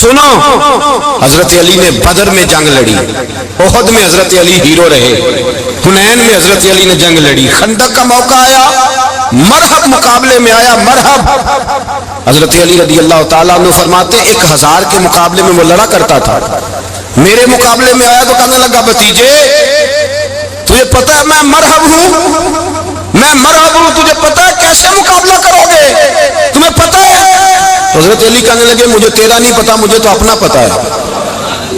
سنو، حضرت علی نے بدر میں جنگ لڑی، احد میں حضرت علی ہیرو رہے، حنین میں حضرت علی نے جنگ لڑی، خندق کا موقع آیا، مرحب مقابلے میں آیا، مرحب۔ حضرت علی رضی اللہ تعالیٰ عنہ فرماتے 1000 کے مقابلے میں وہ لڑا کرتا تھا، میرے مقابلے میں آیا تو کہنے لگا بھتیجے تجھے پتا ہے میں مرحب ہوں، میں مرحب ہوں، تجھے پتا ہے کیسے مقابلہ کرو گے، تمہیں پتا ہے؟ حضرت علی کہنے لگے مجھے تیرا نہیں پتا، مجھے تو اپنا پتا ہے۔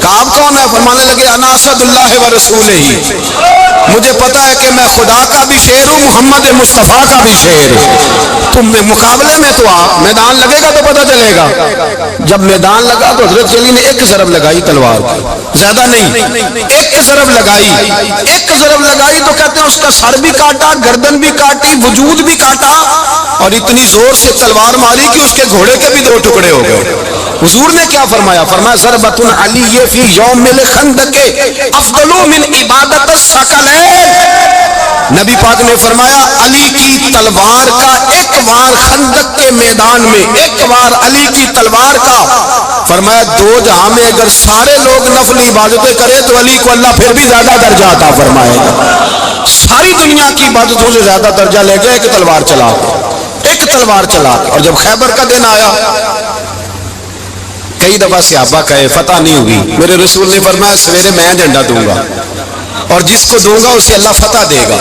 کعب کون ہے؟ فرمانے لگے انا اسد اللہ و رسولہ ہی، مجھے پتا ہے کہ میں خدا کا بھی شیر ہوں، محمد مصطفیٰ کا بھی شیر ہوں، تم میں مقابلے میں تو آ، میدان لگے گا تو پتہ چلے گا۔ جب میدان لگا تو حضرت علی نے ایک ضرب لگائی تلوار کی، زیادہ نہیں، ایک ضرب لگائی، ایک ضرب لگائی تو کہتے ہیں اس کا سر بھی کاٹا، گردن بھی کاٹی، وجود بھی کاٹا، اور اتنی زور سے تلوار ماری کہ اس کے گھوڑے کے بھی 2 ٹکڑے ہو گئے۔ حضور نے کیا فرمایا؟ فرمایا ضربۃ علی فی یوم الخندق افضل من عبادت الثقلین۔ نبی پاک نے فرمایا علی کی تلوار کا ایک وار خندق کے میدان میں، ایک وار علی کی تلوار کا، فرمایا 2 جہاں میں اگر سارے لوگ نفل عبادتیں کرے تو علی کو اللہ پھر بھی زیادہ درجہ عطا فرمائے گا۔ ساری دنیا کی عبادتوں سے زیادہ درجہ لے گئے ایک تلوار چلا کے، ایک تلوار چلا کے۔ اور جب خیبر کا دن آیا، کئی دفعہ صحابہ کہے فتح نہیں ہوگی، میرے رسول نے فرمایا سویرے میں جھنڈا دوں گا اور جس کو دوں گا اسے اللہ فتح دے گا۔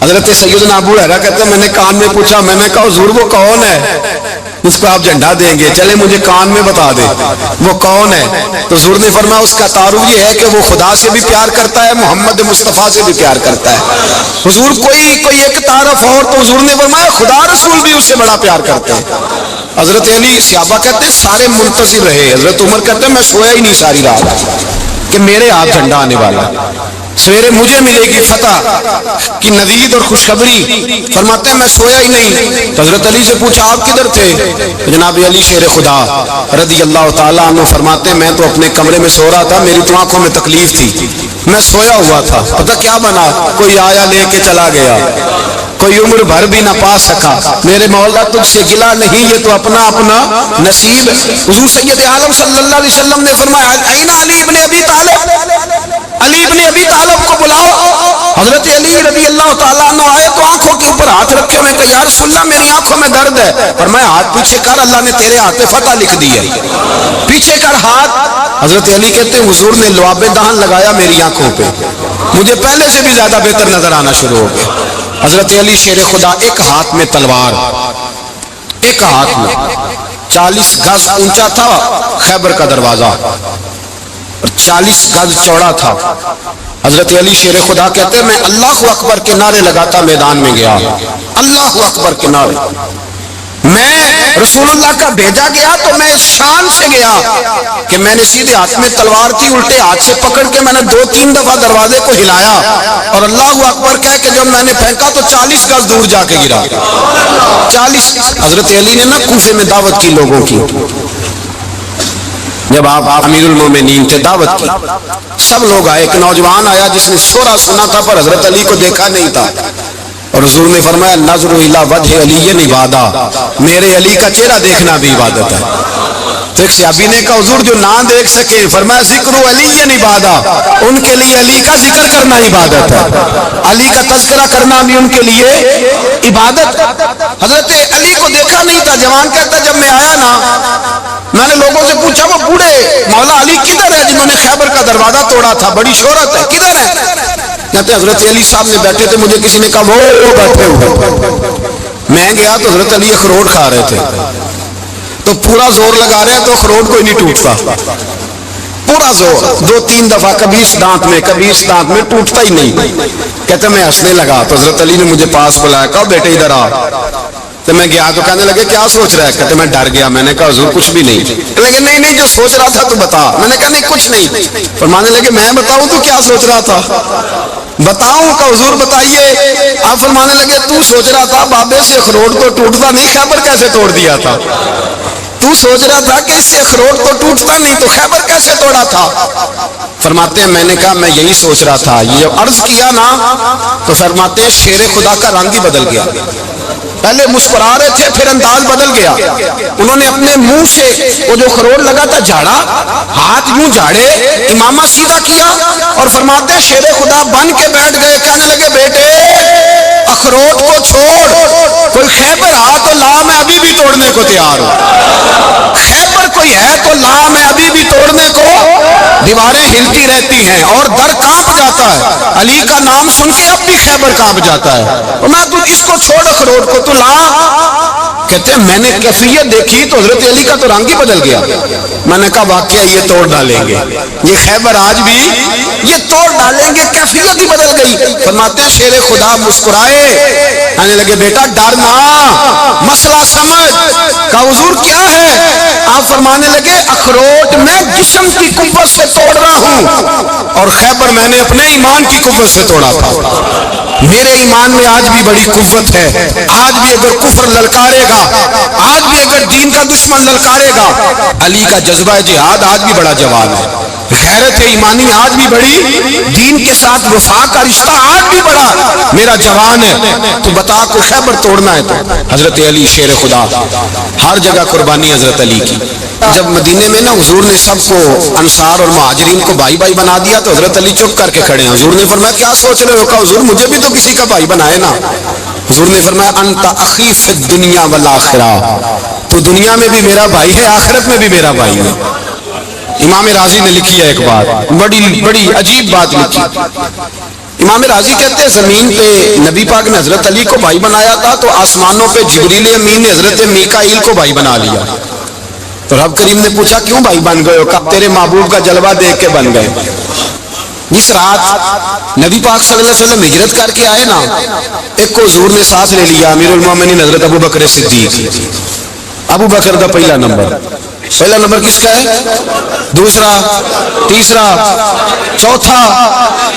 حضرت سیدنا ابو ہریرہ کہتے ہیں میں نے کان میں پوچھا، میں نے کہا حضور وہ کون ہے اس کو آپ جھنڈا دیں گے؟ چلے مجھے کان میں بتا دے وہ کون ہے۔ تو حضور نے فرمایا اس کا تعارف یہ ہے کہ وہ خدا سے بھی پیار کرتا ہے، محمد مصطفیٰ سے بھی پیار کرتا ہے۔ حضور کوئی ایک تعارف اور، تو حضور نے فرمایا خدا رسول بھی اس سے بڑا پیار کرتے ہیں۔ حضرت علی، صحابہ کہتے ہیں سارے منتظر رہے، حضرت عمر کہتے ہیں میں سویا ہی نہیں ساری رات کہ میرے ہاتھ جھنڈا آنے والا، سویرے مجھے ملے گی فتح کی نوید اور خوشخبری۔ فرماتے ہیں میں سویا ہی نہیں۔ تو حضرت علی سے پوچھا آپ کدھر تھے؟ جناب علی شیر خدا رضی اللہ تعالیٰ عنہ فرماتے ہیں میں تو اپنے کمرے میں سو رہا تھا، میری تو آنکھوں میں تکلیف تھی، میں سویا ہوا تھا، پتہ کیا بنا، کوئی آیا لے کے چلا گیا، کوئی عمر بھر بھی نہ پا سکا، میرے مولا تجھ سے گلا نہیں، یہ تو اپنا اپنا نصیب۔ حضور سید عالم صلی اللہ علیہ وسلم نے فرمایا این علی ابن ابی طالب، علی ابن ابی طالب کو بلاؤ۔ حضرت علی رضی اللہ تعالیٰ عنہ آئے تو آنکھوں کے اوپر ہاتھ رکھے ہوئے کہ یا رسول اللہ میری آنکھوں میں درد ہے۔ فرمایا ہاتھ پیچھے کر، اللہ نے تیرے ہاتھ پہ فتح لکھ دی ہے، پیچھے کر ہاتھ۔ حضرت علی کہتے ہیں حضور نے لعاب دہن لگایا میری آنکھوں پہ، مجھے پہلے سے بھی زیادہ بہتر نظر آنا شروع ہو گیا۔ حضرت علی شیر خدا ایک ہاتھ میں تلوار، ایک ہاتھ میں، 40 گز اونچا تھا خیبر کا دروازہ اور 40 گز چوڑا تھا۔ حضرت علی شیر خدا کہتے ہیں میں اللہ اکبر کے نعرے لگاتا میدان میں گیا، اللہ اکبر کے نعرے، میں رسول اللہ کا بھیجا گیا تو میں اس شان سے گیا کہ میں نے سیدھے ہاتھ میں تلوار تھی، الٹے ہاتھ سے پکڑ کے میں نے 2-3 دفعہ دروازے کو ہلایا اور اللہ اکبر کہہ کے جب میں نے پھینکا تو 40 گز دور جا کے گرا، 40۔ حضرت علی نے نا کوفے میں دعوت کی لوگوں کی، جب آپ امیر المومنین تھے دعوت کی، سب لوگ آئے، ایک نوجوان آیا جس نے سورہ سنا تھا پر حضرت علی کو دیکھا نہیں تھا، اور حضور نے فرمایا نظر الی وجہ علی عبادہ، میرے علی کا چہرہ دیکھنا بھی عبادت ہے۔ تو ایک صحابی نے کہا حضور جو نہ دیکھ سکے، فرمایا ذکر علی عبادہ، ان کے لیے علی کا ذکر کرنا عبادت ہے، علی کا تذکرہ کرنا بھی ان کے لیے عبادت۔ حضرت علی کو دیکھا نہیں تھا، جوان کہتا جب میں آیا نا میں نے لوگوں سے پوچھا وہ بوڑھے مولا علی کدھر ہے جنہوں نے خیبر کا دروازہ توڑا تھا، بڑی شہرت ہے، کدھر ہے؟ کہتے حضرت علی صاحب نے بیٹھے تھے، مجھے کسی نے کہا وہ بیٹھے ہوئے، میں گیا تو حضرت علی اخروٹ کھا رہے تھے، تو پورا زور لگا رہے ہیں تو اخروٹ کوئی نہیں ٹوٹتا، پورا زور 2-3 دفعہ، کبھی اس دانت میں کبھی اس دانت میں، ٹوٹتا ہی نہیں۔ کہتے میں ہنسنے لگا تو حضرت علی نے مجھے پاس بلایا، کہا بیٹے ادھر آ، تو میں گیا تو کہنے لگے کیا سوچ رہا ہے؟ کہتے میں ڈر گیا، میں نے کہا حضور کچھ بھی نہیں، لیکن نہیں جو سوچ رہا تھا تو بتا، میں نے کہا نہیں کچھ نہیں۔ فرمانے لگے میں بتاؤں تو کیا سوچ رہا تھا؟ بتاؤں کہ حضور بتائیے۔ آپ فرمانے لگے تو سوچ رہا تھا بابے سے اخروٹ تو ٹوٹتا نہیں، خیبر کیسے توڑ دیا تھا؟ تو سوچ رہا تھا کہ اس سے اخروٹ تو ٹوٹتا نہیں تو خیبر کیسے توڑا تھا؟ فرماتے ہیں میں نے کہا میں یہی سوچ رہا تھا، یہ عرض کیا نا تو فرماتے ہیں شیر خدا کا رنگ ہی بدل گیا، پہلے مسکرا رہے تھے پھر انداز بدل گیا. انہوں نے اپنے منہ سے وہ جو خروٹ لگا تھا جھاڑا, ہاتھ یوں جھاڑے, امامہ سیدھا کیا اور فرماتے ہیں شیر خدا بن کے بیٹھ گئے. کہنے لگے بیٹے اخروٹ کو چھوڑ, کوئی خیبر آ تو لا, میں ابھی بھی توڑنے کو تیار ہوں. خیبر کوئی ہے تو لا, میں ابھی بھی توڑنے کو. دیواریں ہلتی رہتی ہیں اور در کانپ جاتا ہے, علی کا نام سن کے اب بھی خیبر کانپ جاتا ہے. تو میں تو اس کو چھوڑ اخروٹ کو, تو لا. کہتے ہیں میں نے کیفیت دیکھی تو حضرت علی کا تو رنگ ہی بدل گیا. میں نے کہا واقعہ یہ توڑ ڈالیں گے, یہ خیبر آج بھی یہ توڑ ڈالیں گے, کیفیت ہی بدل گئی. فرماتے ہیں شیر خدا مسکرائے, کہنے لگے بیٹا ڈرنا, مسئلہ سمجھ. کہا حضور کیا ہے؟ آپ فرمانے لگے اخروٹ میں جسم کی قوت سے توڑ رہا ہوں اور خیبر میں نے اپنے ایمان کی قوت سے توڑا تھا. میرے ایمان میں آج بھی بڑی قوت ہے. آج بھی اگر کفر للکارے گا, آج بھی اگر دین کا دشمن للکارے گا, علی کا جذبہ جہاد آج بھی بڑا جوان ہے. غیرت ایمانی آج بھی بڑی, دین کے ساتھ وفا کا رشتہ آج بھی بڑا میرا جوان ہے. تو بتا کو خیبر توڑنا ہے تو حضرت علی شیر خدا, ہر جگہ قربانی حضرت علی کی. جب مدینے میں نا حضور نے سب کو انصار اور مہاجرین کو بھائی بھائی بنا دیا تو حضرت علی چپ کر کے کھڑے ہیں. حضور نے فرمایا کیا سوچ رہے ہو؟ کہا حضور مجھے بھی تو کسی کا بھائی بنائے نا. حضور نے فرمایا انت اخی فی الدنیا والآخرہ, تو دنیا میں بھی میرا بھائی ہے, آخرت میں بھی میرا بھائی ہے. امام راضی نے لکھی ہے ایک بات, بڑی عجیب بات لکھی. امام راضی کہتے ہیں زمین پہ نبی پاک نے حضرت علی کو بھائی بنایا تھا تو آسمانوں پہ جبریل امین نے حضرت میکائیل کو بھائی بنا لیا. تو رب کریم نے پوچھا کیوں بھائی بن گئے ہو؟ کہا تیرے محبوب کا جلوہ دیکھ کے بن گئے. جس رات نبی پاک صلی اللہ علیہ وسلم ہجرت کر کے آئے نا, ایک کو حضور نے ساتھ لے لیا, امیر المومنین حضرت ابو بکر صدیق. ابو بکر کا پہلا نمبر کس کا ہے؟ دوسرا, تیسرا, چوتھا.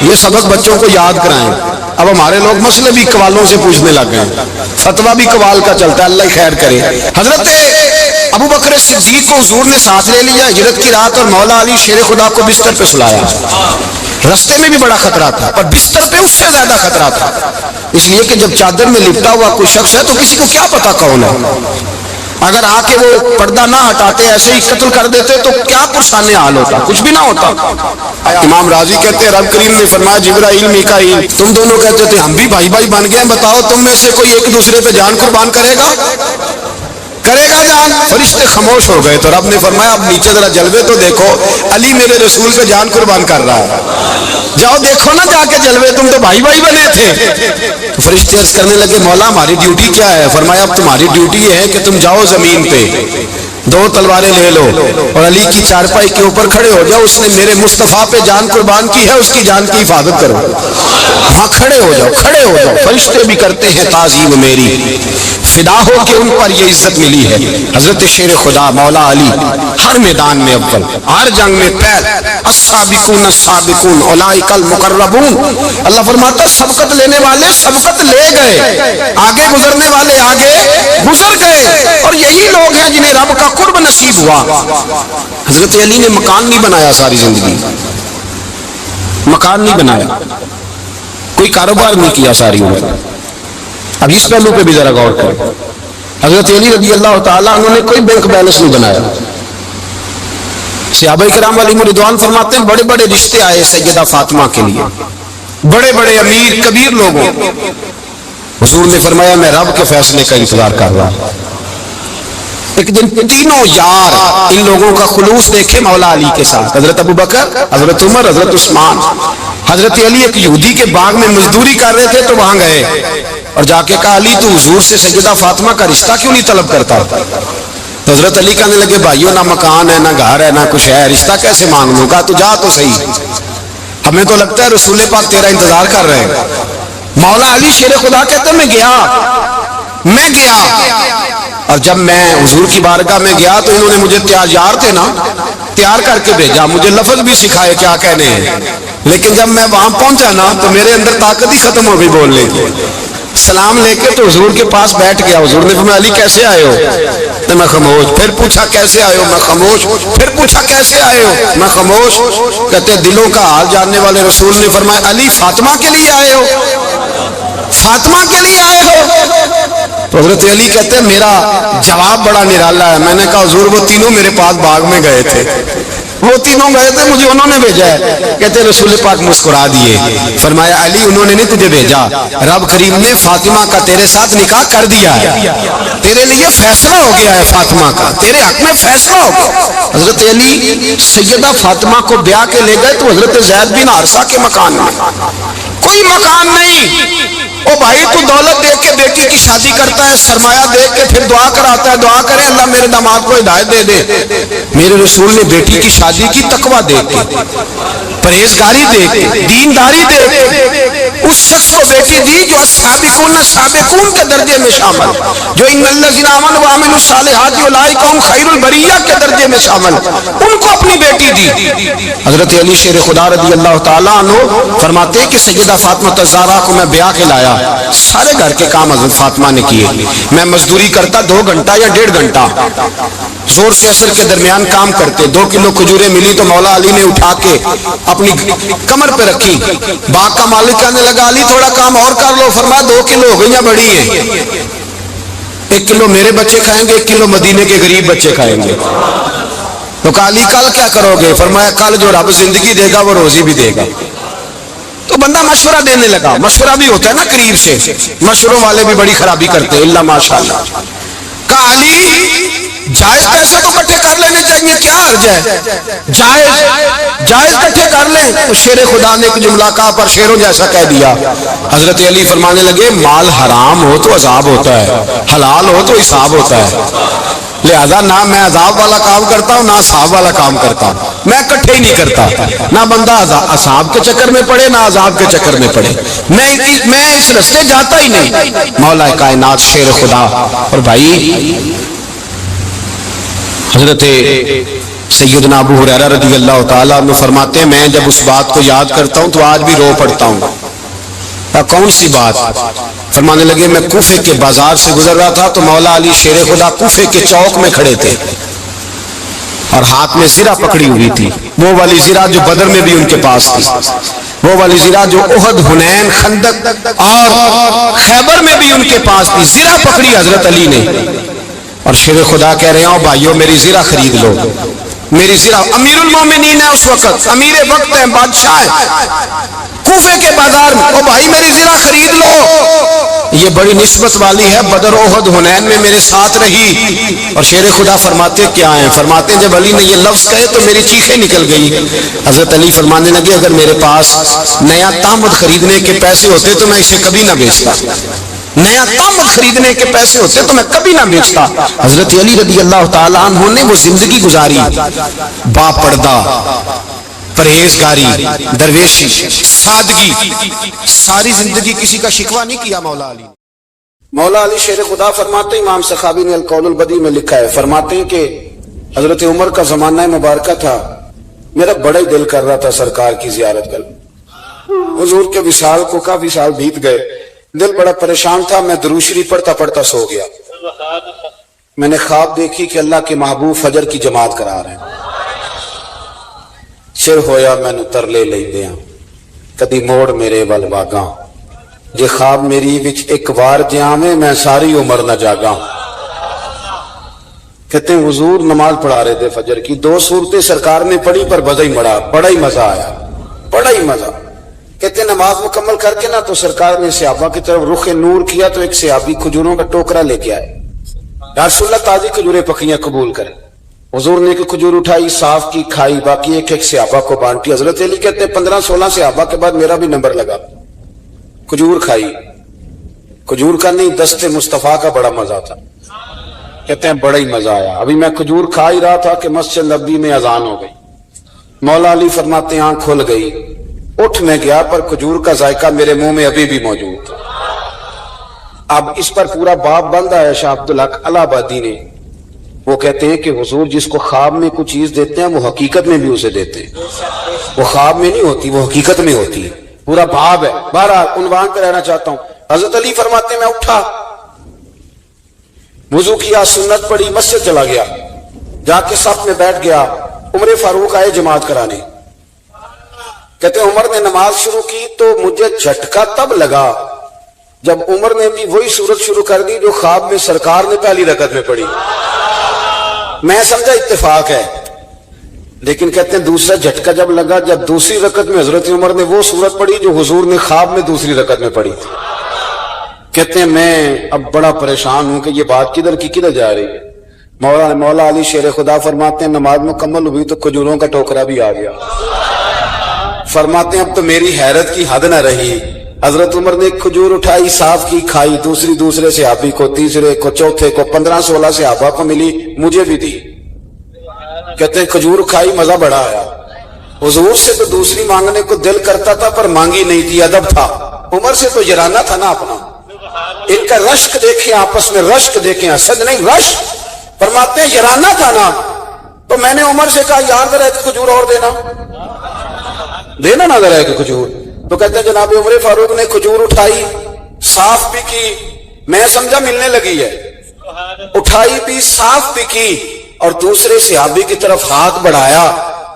یہ سبق بچوں کو یاد کرائیں. اب ہمارے لوگ مسئلے بھی قوالوں سے پوچھنے لگ گئے, فتویٰ بھی قوال کا چلتا ہے, اللہ خیر کرے. حضرت ابو بکر صدیق کو حضور نے ساتھ لے لیا ہجرت کی رات, اور مولا علی شیر خدا کو بستر پہ سلایا. رستے میں بھی بڑا خطرہ تھا اور بستر پہ اس سے زیادہ خطرہ تھا, اس لیے کہ جب چادر میں لپٹا ہوا کوئی شخص ہے تو کسی کو کیا پتا کون ہے. اگر آ کے وہ پردہ نہ ہٹاتے ایسے ہی قتل کر دیتے تو کیا پرسان حال ہوتا, کچھ بھی نہ ہوتا. امام راضی کہتے ہیں رب کریم نے فرمایا جبرائیل میکائیل تم دونوں کہتے تھے ہم بھی بھائی بھائی بن گئے, بتاؤ تم میں سے کوئی ایک دوسرے پہ جان قربان کرے گا جان؟ فرشتے خاموش ہو گئے. تو رب نے فرمایا اب نیچے ذرا جلوے تو دیکھو, علی میرے رسول پہ جان قربان کر رہا ہے, جاؤ دیکھو نا جا کے جلوے, تم تو بھائی بھائی بنے تھے. تو فرشتے عرض کرنے لگے مولا ہماری ڈیوٹی کیا ہے؟ فرمایا اب تمہاری ڈیوٹی یہ ہے کہ تم جاؤ زمین پہ, 2 تلواریں لے لو اور علی کی چارپائی کے اوپر کھڑے ہو جاؤ. اس نے میرے مصطفیٰ پہ جان قربان کی ہے, اس کی جان کی حفاظت کرو. ہاں کھڑے ہو جاؤ. فرشتے بھی کرتے ہیں تعظیم میری, فدا ہو کہ ان پر یہ عزت ملی ہے. حضرت شیر خدا مولا علی ہر میدان میں اول, ہر جنگ میں پہل. السابقون السابقون اولئک المقربون. اللہ فرماتا سبقت لینے والے سبقت لے گئے, آگے گزرنے والے آگے گزر گئے, اور یہی لوگ ہیں جنہیں رب کا قرب نصیب ہوا. حضرت علی نے مکان نہیں بنایا ساری زندگی, مکان نہیں بنایا, کوئی کاروبار نہیں کیا ساری عمر. اب اس پہلو پہ بھی ذرا غور کریں. حضرت علی رضی اللہ تعالیٰ انہوں نے کوئی بینک بیلنس نہیں بنایا. صحابہ کرام علیہم رضوان فرماتے ہیں بڑے بڑے رشتے آئے سیدہ فاطمہ کے لیے, بڑے بڑے امیر کبیر لوگوں. حضور نے فرمایا میں رب کے فیصلے کا انتظار کر رہا ہوں. ایک دن تینوں یار ان لوگوں کا خلوص دیکھے مولا علی کے ساتھ, حضرت ابو بکر, حضرت عمر, حضرت عثمان. حضرت علی ایک یہودی کے باغ میں مزدوری کر رہے تھے تو وہاں گئے اور جا کے کہا علی تو حضور سے سیدہ فاطمہ کا رشتہ کیوں نہیں طلب کرتا؟ تو حضرت علی کہنے لگے بھائیو نہ مکان ہے, نہ گھر ہے, نہ کچھ ہے, رشتہ کیسے مانگ لوں؟ کہا تو جا تو صحیح, ہمیں تو لگتا ہے رسول پاک تیرا انتظار کر رہے ہیں. مولا علی شیر خدا کہتے میں گیا اور جب میں حضور کی بارگاہ میں گیا تو انہوں نے مجھے تیار تھے نا, تیار کر کے بھیجا, مجھے لفظ بھی سکھائے کیا کہنے ہیں. لیکن جب میں وہاں پہنچا نا تو میرے اندر طاقت ہی ختم ہو گئی بولنے کی. سلام لے کے تو حضور کے پاس بیٹھ گیا. حضور نے فرمایا علی کیسے آئے ہو؟ تو میں خاموش. پھر پوچھا کیسے آئے ہو؟ میں خاموش. پھر پوچھا کیسے آئے ہو؟ میں خاموش. کہتے دلوں کا حال جاننے والے رسول نے فرمایا علی فاطمہ کے لیے آئے ہو؟ فاطمہ کے لیے آئے ہو؟ تو حضرت علی کہتے ہیں میرا جواب بڑا نرالا ہے. میں نے کہا حضور وہ تینوں میرے پاس باغ میں گئے تھے, وہ تینوں گئے تھے, مجھے انہوں نے بھیجا ہے. کہتے رسول پاک مسکرا دیے, فرمایا علی انہوں نے نہیں تجھے بھیجا, رب کریم نے فاطمہ کا تیرے ساتھ نکاح کر دیا ہے, تیرے لیے فیصلہ ہو گیا ہے فاطمہ کا, تیرے حق میں فیصلہ ہو گیا. حضرت علی سیدہ فاطمہ کو بیاہ کے لے گئے تو حضرت زید بن حارثہ کے مکان میں, کوئی مکان نہیں. او بھائی تو دولت دیکھ کے بیٹی کی شادی کرتا ہے, سرمایہ دیکھ کے پھر دعا کراتا ہے, دعا کرے اللہ میرے داماد کو ہدایت دے دے. میرے رسول نے بیٹی کی شادی کی تقوی دیکھ کے, پرہیزگاری دیکھ کے, دینداری دیکھ کے اس شخص کو بیٹی دی جو سابقون کے درجے میں شامل, جو ان الذین آمنوا وعملوا الصالحات اولئک هم خیر البریہ کے درجے میں شامل, ان کو اپنی بیٹی دی. حضرت علی شیر خدا رضی اللہ تعالیٰ عنہ فرماتے ہیں کہ سیدہ فاطمہ الزہرا کو میں بیاہ کے لایا, سارے گھر کے کام حضرت فاطمہ نے کیے. میں مزدوری کرتا 2 گھنٹہ یا 1.5 گھنٹہ, زور سے اثر کے درمیان کام کرتے. 2 کلو کھجوریں ملی تو مولا علی نے اٹھا کے اپنی کمر پہ رکھی. باغ کا مالک کہنے لگا علی تھوڑا کام اور کر لو. فرمایا 2 کلو ہو گئی یا بڑی ہے, 1 کلو میرے بچے کھائیں گے, 1 کلو مدینے کے غریب بچے کھائیں گے. تو کہا علی کل کیا کرو گے؟ فرمایا کل جو رب زندگی دے گا وہ روزی بھی دے گا. تو بندہ مشورہ دینے لگا, مشورہ بھی ہوتا ہے نا قریب سے, مشوروں والے بھی بڑی خرابی کرتے ہیں اللہ ماشاءاللہ. کہا علی جائز پیسے تو اکٹھے کر لینے چاہیے, کیا حرج ہے, جائز اکٹھے کر لیں. تو شیر خدا نے ایک جملہ کہا پر شیروں جیسا کہہ دیا. حضرت علی فرمانے لگے مال حرام ہو تو عذاب ہوتا ہے, حلال ہو تو حساب ہوتا ہے, لہذا نہ میں عذاب والا کام کرتا ہوں نہ حساب والا کام کرتا ہوں, میں اکٹھے ہی نہیں کرتا. نہ بندہ حساب کے چکر میں پڑے نہ عذاب کے چکر میں پڑے, میں اس رستے جاتا ہی نہیں. مولا کائنات شیر خدا. اور بھائی حضرت سیدنا ابو ہریرہ رضی اللہ تعالیٰ عنہ فرماتے ہیں میں جب اس بات کو یاد کرتا ہوں تو آج بھی رو پڑتا ہوں. کون سی بات؟ فرمانے لگے میں کوفے کے بازار سے گزر رہا تھا تو مولا علی شیر خدا کوفے کے چوک میں کھڑے تھے اور ہاتھ میں زرہ پکڑی ہوئی تھی, وہ والی زرہ جو بدر میں بھی ان کے پاس تھی, وہ والی زرہ جو احد, حنین, خندق اور خیبر میں بھی ان کے پاس تھی. زرہ پکڑی حضرت علی نے اور شیر خدا کہہ رہے ہیں بھائیو میری زرہ خرید لو. میری زرہ, امیر المومنین ہے اس وقت, امیر وقت ہے, بادشاہ ہے, کوفے کے بازار میں, او بھائی میری زرہ خرید لو. یہ بڑی نسبت والی ہے, بدر احد حنین میں میرے ساتھ رہی. اور شیر خدا فرماتے کیا ہیں؟ فرماتے جب علی نے یہ لفظ کہے تو میری چیخیں نکل گئی. حضرت علی فرمانے لگے اگر میرے پاس نیا تامد خریدنے کے پیسے ہوتے تو میں اسے کبھی نہ بیچتا, نیا تامد خریدنے کے پیسے ہوتے تو میں کبھی نہ بیچتا. حضرت علی رضی اللہ تعالیٰ عنہ نے وہ زندگی گزاری با پردہ, پرہیزگاری, درویشی, سادگی, ساری زندگی کسی کا شکوہ نہیں کیا مولا علی. مولا علی شیر خدا فرماتے ہیں, امام سخاوی نے القول البدیع میں لکھا ہے, فرماتے ہیں کہ حضرت عمر کا زمانہ مبارکہ تھا, میرا بڑا ہی دل کر رہا تھا سرکار کی زیارت کر. حضور کے وصال کو کافی سال بیت گئے, دل بڑا پریشان تھا, میں درود شریف پڑھتا پڑھتا سو گیا. میں نے خواب دیکھی کہ اللہ کے محبوب فجر کی جماعت کرا رہے ہیں. سر ہویا میں نو ترلے لئی دیاں کدی موڑ میرے ول واگاں, جے خواب میری وچ ایک وار جاویں میں ساری عمر نہ جاگاں. کہتے ہیں حضور نماز پڑھا رہے تھے فجر کی, 2 سورتیں سرکار نے پڑھی پر بڑا ہی مزہ آیا, بڑا ہی مزہ. کہتے ہیں نماز مکمل کر کے نا تو سرکار نے صحابہ کی طرف رخ نور کیا تو ایک صحابی کھجوروں کا ٹوکرا لے کے آئے. یا رسول اللہ تازی کھجوریں پکیاں قبول کریں. حضور نے ایک کھجور اٹھائی, صاف کی, کھائی, باقی ایک صحابہ کو بانٹی. حضرت علی کہتے ہیں 15-16 صحابہ کے بعد میرا بھی نمبر لگا, کھجور کھائی. کھجور کا نہیں, دست مصطفیٰ کا بڑا مزہ تھا. کہتے ہیں بڑا ہی مزہ آیا. ابھی میں کھجور کھا ہی رہا تھا کہ مسجد نبوی میں اذان ہو گئی. مولا علی فرماتے ہیں آنکھ کھل گئی, اٹھ میں گیا پر کھجور کا ذائقہ میرے منہ میں ابھی بھی موجود تھا. اب اس پر پورا باب بند ہے شاہ عبدالحق الہ آبادی نے. وہ کہتے ہیں کہ حضور جس کو خواب میں کچھ چیز دیتے ہیں وہ حقیقت میں بھی اسے دیتے ہیں. وہ خواب میں نہیں ہوتی, وہ حقیقت میں ہوتی ہے. پورا باب ہے. بہرحال عنوان پہ رہنا چاہتا ہوں. حضرت علی فرماتے ہیں میں اٹھا, وضو کیا, سنت پڑھی, مسجد چلا گیا, جا کے صف میں بیٹھ گیا. عمر فاروق آئے جماعت کرانے. کہتے ہیں عمر نے نماز شروع کی تو مجھے جھٹکا تب لگا جب عمر نے بھی وہی صورت شروع کر دی جو خواب میں سرکار نے پہلی رکعت میں پڑھی. میں سمجھا اتفاق ہے، لیکن کہتے ہیں دوسرا جھٹکا جب لگا جب دوسری رکعت میں حضرت عمر نے وہ صورت پڑھی جو حضور نے خواب میں دوسری رکعت میں پڑھی تھی. کہتے ہیں میں اب بڑا پریشان ہوں کہ یہ بات کدھر کی کدھر جا رہی ہے. مولا علی شیر خدا فرماتے ہیں نماز مکمل ہوئی تو کھجوروں کا ٹوکرا بھی آ گیا. فرماتے ہیں اب تو میری حیرت کی حد نہ رہی. حضرت عمر نے ایک کھجور اٹھائی، صاف کی، کھائی، دوسرے صحابی کو، تیسرے کو، چوتھے کو، 15-16 صحابہ کو ملی، مجھے بھی دی. کہتے ہیں کھجور کھائی، مزہ بڑا آیا. حضور سے تو دوسری مانگنے کو دل کرتا تھا پر مانگی نہیں تھی، ادب تھا. عمر سے تو جرانا تھا نا اپنا. ان کا رشک دیکھیں، آپس میں رشک دیکھیں، حسد نہیں رشک. فرماتے ہیں جرانا تھا نا. تو میں نے عمر سے کہا یار ذرا ایک کھجور اور دینا نا ذرا ایک کھجور. تو کہتے ہیں جناب عمر فاروق نے کھجور اٹھائی، صاف بھی کی، میں سمجھا ملنے لگی ہے، اٹھائی بھی، صاف بھی کی، اور دوسرے صحابی کی طرف ہاتھ بڑھایا،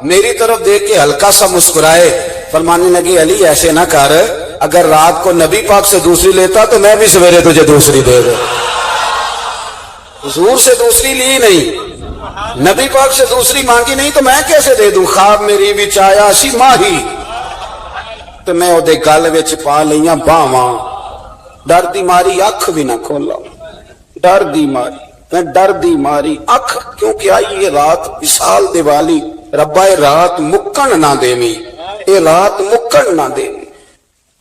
میری طرف دیکھ کے ہلکا سا مسکرائے. فرمانے لگے علی ایسے نہ کر، اگر رات کو نبی پاک سے دوسری لیتا تو میں بھی سویرے تجھے دوسری دے دوں. حضور سے دوسری لی نہیں، نبی پاک سے دوسری مانگی نہیں، تو میں کیسے دے دوں. خواب میری وچ آیا سی ماہی تو میں اودے گل وچ پا لئیاں باواں، ڈر دی ماری اکھ بھی نہ کھولا. ڈر دی ماری، میں ڈر دی ماری اکھ، کیونکہ آئی یہ رات وصال دیوالی. ربا اے رات مکن نہ دیویں، اے رات مکن نہ دیویں.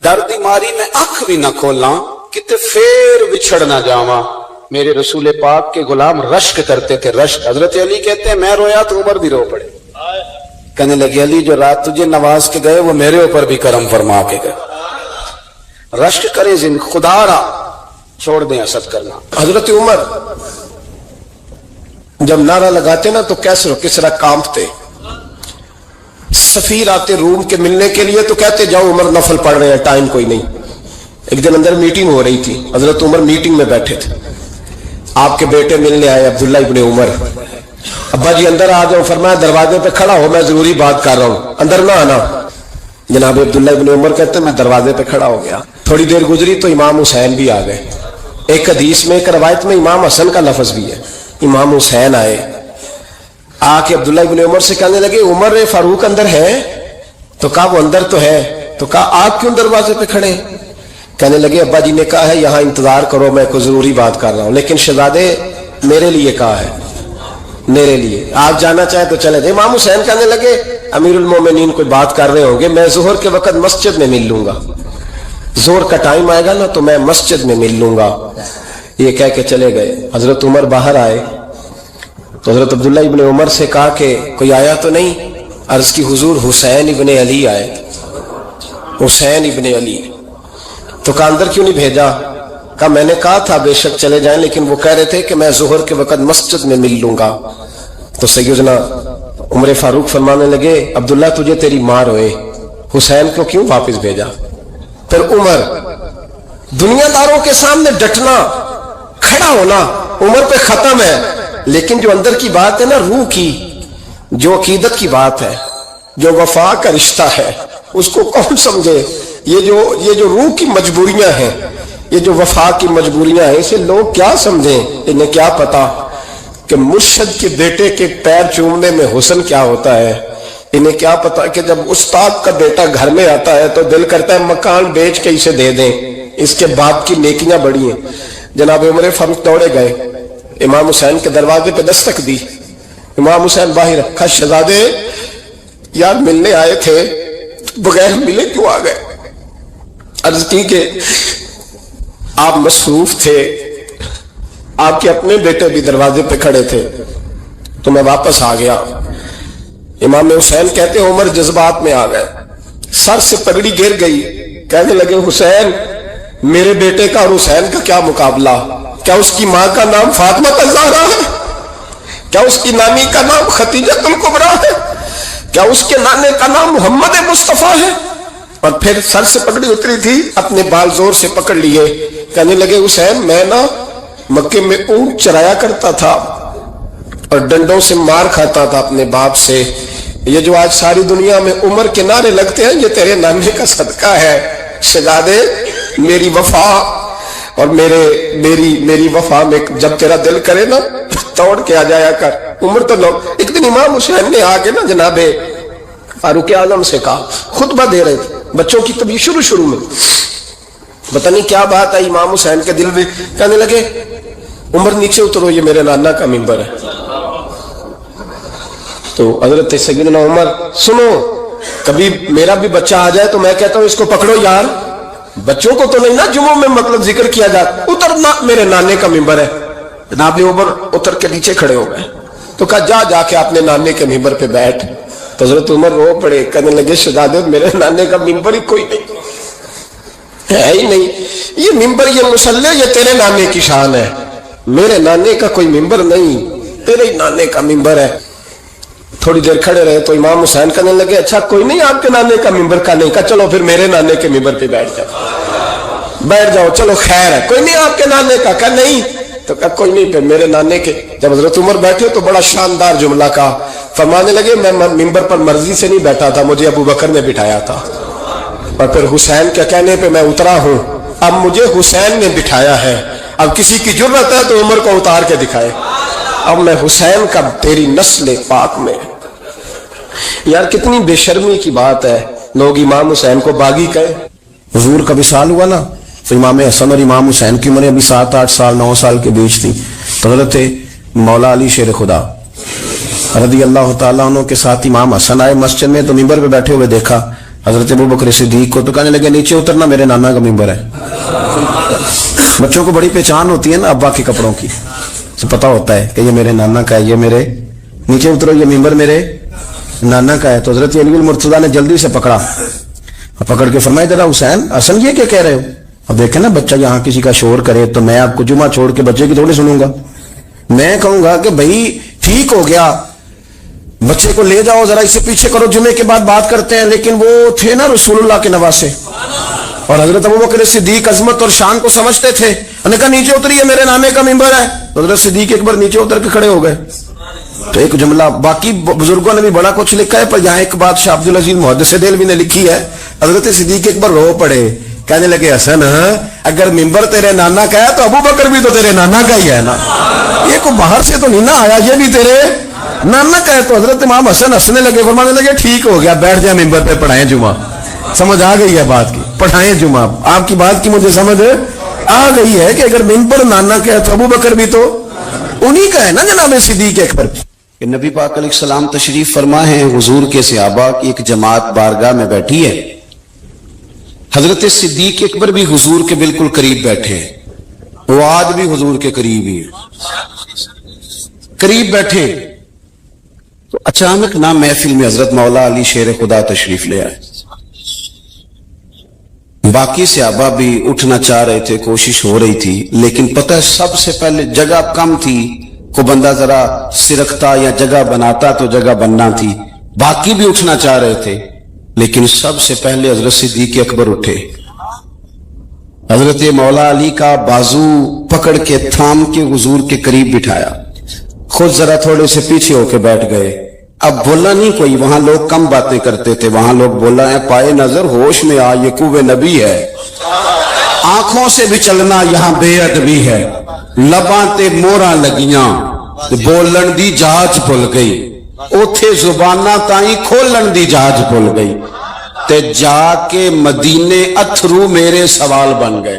ڈر دی ماری میں اکھ بھی نہ کھولاں کتے پھر بچھڑ نہ جاواں. میرے رسول پاک کے غلام رشک کرتے تھے، رشک. حضرت علی کہتے ہیں میں رویا تو عمر بھی رو پڑے. کہنے لگے علی جو رات تجھے نواز کے گئے وہ میرے اوپر بھی کرم فرما کے گئے. رشک کریں زن خدا را، چھوڑ دیں حسد کرنا. حضرت عمر جب نعرہ لگاتے نا تو کیسر و کسرا کانپتے. سفیر آتے روم کے ملنے کے لیے تو کہتے جاؤ عمر نفل پڑھ رہے ہیں، ٹائم کوئی نہیں. ایک دن اندر میٹنگ ہو رہی تھی، حضرت عمر میٹنگ میں بیٹھے تھے. آپ کے بیٹے ملنے آئے عبداللہ ابن عمر. ابا جی اندر آ جاؤ. فرمایا دروازے پہ کھڑا ہو، میں ضروری بات کر رہا ہوں، اندر نہ آنا. جناب عبداللہ ابن عمر کہتے ہیں میں دروازے پہ کھڑا ہو گیا. تھوڑی دیر گزری تو امام حسین بھی آ گئے. ایک حدیث میں، ایک روایت میں امام حسن کا لفظ بھی ہے. امام حسین آئے، آ کے عبداللہ ابن عمر سے کہنے لگے عمر فاروق اندر ہے؟ تو کہا وہ اندر تو ہے. تو کہا آپ کیوں دروازے پہ کھڑے؟ کہنے لگے ابا جی نے کہا ہے یہاں انتظار کرو، میں کوئی ضروری بات کر رہا ہوں. لیکن شہزادے میرے لیے کہا ہے، میرے لیے، آپ جانا چاہیں تو چلے جائیں. امام حسین کہنے لگے امیر المومنین کوئی بات کر رہے ہوں گے، میں ظہر کے وقت مسجد میں مل لوں گا، ظہر کا ٹائم آئے گا نا تو میں مسجد میں مل لوں گا. یہ کہہ کے چلے گئے. حضرت عمر باہر آئے تو حضرت عبداللہ ابن عمر سے کہا کہ کوئی آیا تو نہیں؟ عرض کی حضور حسین ابن علی آئے. حسین ابن علی. تو کہا اندر کیوں نہیں بھیجا؟ کہا میں نے کہا تھا بے شک چلے جائیں، لیکن وہ کہہ رہے تھے کہ میں ظہر کے وقت مسجد میں مل لوں گا. تو سیدنا عمر فاروق فرمانے لگے عبداللہ تجھے تیری ماں روئے، حسین کو کیوں واپس بھیجا؟ پھر عمر دنیا داروں کے سامنے ڈٹنا، کھڑا ہونا عمر پہ ختم ہے، لیکن جو اندر کی بات ہے نا، روح کی، جو عقیدت کی بات ہے، جو وفا کا رشتہ ہے، اس کو کون سمجھے؟ یہ جو روح کی مجبوریاں ہیں، یہ جو وفا کی مجبوریاں ہیں، اسے لوگ کیا سمجھیں؟ انہیں کیا پتا کہ مرشد کے بیٹے کے پیر چومنے میں حسن کیا ہوتا ہے. انہیں کیا پتا کہ جب استاد کا بیٹا گھر میں آتا ہے تو دل کرتا ہے مکان بیچ کے اسے دے دیں، اس کے باپ کی نیکیاں بڑی ہیں. جناب عمر فاروق دوڑے گئے، امام حسین کے دروازے پہ دستک دی. امام حسین باہر رکھا. شہزادے یار ملنے آئے تھے، بغیر ملے کیوں آ گئے؟ عرض کی کہ آپ مصروف تھے، آپ کے اپنے بیٹے بھی دروازے پہ کھڑے تھے تو میں واپس آ گیا. امام حسین کہتے ہیں عمر جذبات میں آ گئے، سر سے پگڑی گر گئی. کہنے لگے حسین میرے بیٹے کا اور حسین کا کیا مقابلہ؟ کیا اس کی ماں کا نام فاطمہ الزہرا ہے؟ کیا اس کی نانی کا نام خدیجہ الکبریٰ ہے؟ کیا اس کے نانے کا نام محمد مصطفیٰ ہے؟ اور پھر سر سے پگڑی اتری تھی، اپنے بال زور سے پکڑ لیے. کہنے لگے حسین میں نا مکے میں اونٹ چرایا کرتا تھا اور ڈنڈوں سے مار کھاتا تھا اپنے باپ سے. یہ جو آج ساری دنیا میں عمر کے نعرے لگتے ہیں، یہ تیرے نانے کا صدقہ ہے. شہزادے میری وفا اور میری وفا میں جب تیرا دل کرے نا توڑ کے آ جایا کر. عمر تو لوگ. ایک دن امام حسین نے آ کے نا جناب فاروق اعظم سے کہا, خطبہ دے رہے تھے بچوں کی طبیعت شروع میں, پتہ نہیں کیا بات آئی امام حسین کے دل میں, کہنے لگے عمر نیچے اترو, یہ میرے نانا کا ممبر ہے. تو حضرت سیدنا عمر, سنو کبھی میرا بھی بچہ آ جائے تو میں کہتا ہوں اس کو پکڑو یار, بچوں کو تو نہیں نا جمعوں میں مطلب ذکر کیا جاتا, اترنا میرے نانے کا ممبر ہے. جناب عمر اتر کے نیچے کھڑے ہو گئے, تو کہا جا کے اپنے نانے کے ممبر پہ بیٹھ. تو حضرت عمر رو پڑے, کہنے لگے شہزادے میرے نانے کا ممبر ہی کوئی نہیں ہے ہی نہیں, یہ ممبر یہ مصلی یہ تیرے نانے کی شان ہے, میرے نانے کا کوئی ممبر نہیں, تیرے ہی نانے کا ممبر ہے. تھوڑی دیر کھڑے رہے تو امام حسین کہنے لگے اچھا کوئی نہیں آپ کے نانے کا ممبر کا نہیں, کہا چلو پھر میرے نانے کے ممبر پہ بیٹھ جاؤ, چلو خیر ہے, کوئی نہیں آپ کے نانے کا, کہا نہیں, تو کہا کوئی نہیں پھر میرے نانے کے. جب حضرت عمر بیٹھے تو بڑا شاندار جملہ کہا, فرمانے لگے میں ممبر پر مرضی سے نہیں بیٹھا تھا, مجھے ابو بکر نے بٹھایا تھا, اور پھر حسین کے کہنے پہ میں اترا ہوں, اب مجھے حسین نے بٹھایا ہے, اب کسی کی جرت ہے تو عمر کو اتار کے دکھائے, اب میں حسین کا تیری نسل پاک میں. یار کتنی بے شرمی کی بات ہے, لوگ امام حسین کو باغی کہے. حضور کا وصال ہوا نا, تو امام حسن اور امام حسین کی عمریں ابھی 7-8 سال 9 سال کے بیچ تھی. تو حضرت مولا علی شیر خدا رضی اللہ تعالیٰ عنہ کے ساتھ امام حسن آئے مسجد میں, تو ممبر پہ بیٹھے ہوئے دیکھا حضرت ابوبکر صدیق کو, تو کہنے لگے نیچے اترنا میرے نانا کا ممبر ہے. بچوں کو بڑی پہچان ہوتی ہے نا ابا کے کپڑوں کی, تو پتا ہوتا ہے کہ یہ میرے نانا کا ہے, یہ میرے نیچے اترو, یہ ممبر میرے نانا کا ہے. تو حضرت علی المرتضیٰ نے جلدی سے پکڑا, پکڑ کے فرمایا ذرا حسین حسن یہ کیا کہہ رہے ہو, اب دیکھیں نا بچہ یہاں کسی کا شور کرے تو میں آپ کو جمعہ چھوڑ کے بچے کی تھوڑی سنوں گا, میں کہوں گا کہ بھائی ٹھیک ہو گیا بچے کو لے جاؤ ذرا اسے پیچھے کرو, جمعے کے بعد بات کرتے ہیں. لیکن وہ تھے نا رسول اللہ کے نواسے, اور حضرت ابوبکر صدیق عظمت اور شان کو سمجھتے تھے, انہوں نے کہا نیچے اتریے میرے نانے کا ممبر ہے. حضرت صدیق اکبر نیچے اتر کے کھڑے ہو گئے. تو ایک جملہ, باقی بزرگوں نے بھی بڑا کچھ لکھا ہے, پر یہاں ایک بات شاہ عبد العزیز محدث دہلوی نے لکھی ہے, حضرت صدیق اکبر رو پڑے, کہنے لگے حسن اگر ممبر تیرے نانا کا ہے تو ابوبکر بھی تو تیرے نانا کا ہی ہے نا, یہ کو باہر سے تو نہیں نا آیا, یہ بھی تیرے نانا کا ہے. تو حضرت امام حسن ہنسنے لگے, فرمانے لگے ٹھیک ہو گیا, بیٹھ جائے ممبر پہ, پڑھائیں جمعہ. سمجھ آ گئی ہے بات کی, پڑھائیں جمعہ. آپ کی بات کی مجھے سمجھ آ گئی ہے کہ اگر ممبر نانا کا ہے تو ابوبکر بھی تو انہی کا ہے نا جناب صدیق اکبر. کہ نبی پاک علیہ السلام تشریف فرما ہے, حضور کے صحابہ کی ایک جماعت بارگاہ میں بیٹھی ہے, حضرت صدیق اکبر بھی حضور کے بالکل قریب بیٹھے ہیں, وہ آج بھی حضور کے قریب ہی قریب بیٹھے. تو اچانک نہ محفل میں حضرت مولا علی شیر خدا تشریف لے آئے. باقی صحابہ بھی اٹھنا چاہ رہے تھے, کوشش ہو رہی تھی, لیکن پتہ ہے سب سے پہلے جگہ کم تھی, کو بندہ ذرا سرکتا یا جگہ بناتا تو جگہ بننا تھی. باقی بھی اٹھنا چاہ رہے تھے, لیکن سب سے پہلے حضرت صدیق اکبر اٹھے. حضرت مولا علی کا بازو پکڑ کے تھام کے حضور کے قریب بٹھایا, خود ذرا تھوڑے سے پیچھے ہو کے بیٹھ گئے. اب بولا نہیں کوئی, وہاں لوگ کم باتیں کرتے تھے, وہاں لوگ بولا ہے پائے نظر ہوش میں آ, یہ کوہ نبی ہے, آنکھوں سے بھی چلنا یہاں بے ادبی ہے, لباں تے موراں لگیاں بولن دی جاج بھول گئی, اوتھے زباناں تائیں کھولن دی جاج بھول گئی, تے جا کے مدینے اتھرو میرے سوال بن گئے.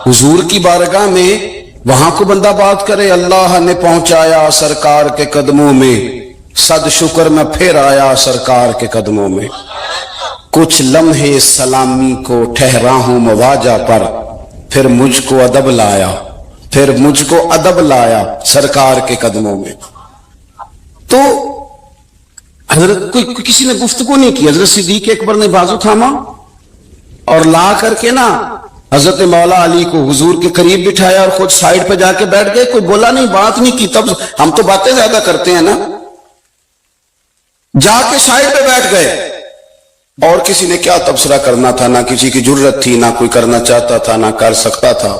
حضور کی بارگاہ میں وہاں کو بندہ بات کرے, اللہ نے پہنچایا سرکار کے قدموں میں, صد شکر میں پھر آیا سرکار کے قدموں میں, کچھ لمحے سلامی کو ٹھہرا ہوں مواجہ پر, پھر مجھ کو ادب لایا, پھر مجھ کو ادب لایا سرکار کے قدموں میں. تو حضرت کوئی کسی نے گفتگو نہیں کی, حضرت صدیق اکبر نے بازو تھاما اور لا کر کے نا حضرت مولا علی کو حضور کے قریب بٹھایا اور خود سائیڈ پہ جا کے بیٹھ گئے. کوئی بولا نہیں, بات نہیں کی. تب ہم تو باتیں زیادہ کرتے ہیں نا, جا کے سائیڈ پہ بیٹھ گئے. اور کسی نے کیا تبصرہ کرنا تھا, نہ کسی کی جرت تھی, نہ کوئی کرنا چاہتا تھا, نہ کر سکتا تھا.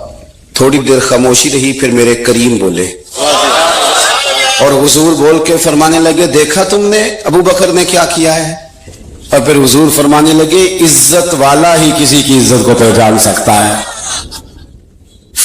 تھوڑی دیر خاموشی رہی, پھر میرے کریم بولے اور حضور بول کے فرمانے لگے, دیکھا تم نے ابو بکر نے کیا کیا ہے. اور پھر حضور فرمانے لگے, عزت والا ہی کسی کی عزت کو پہچان سکتا ہے.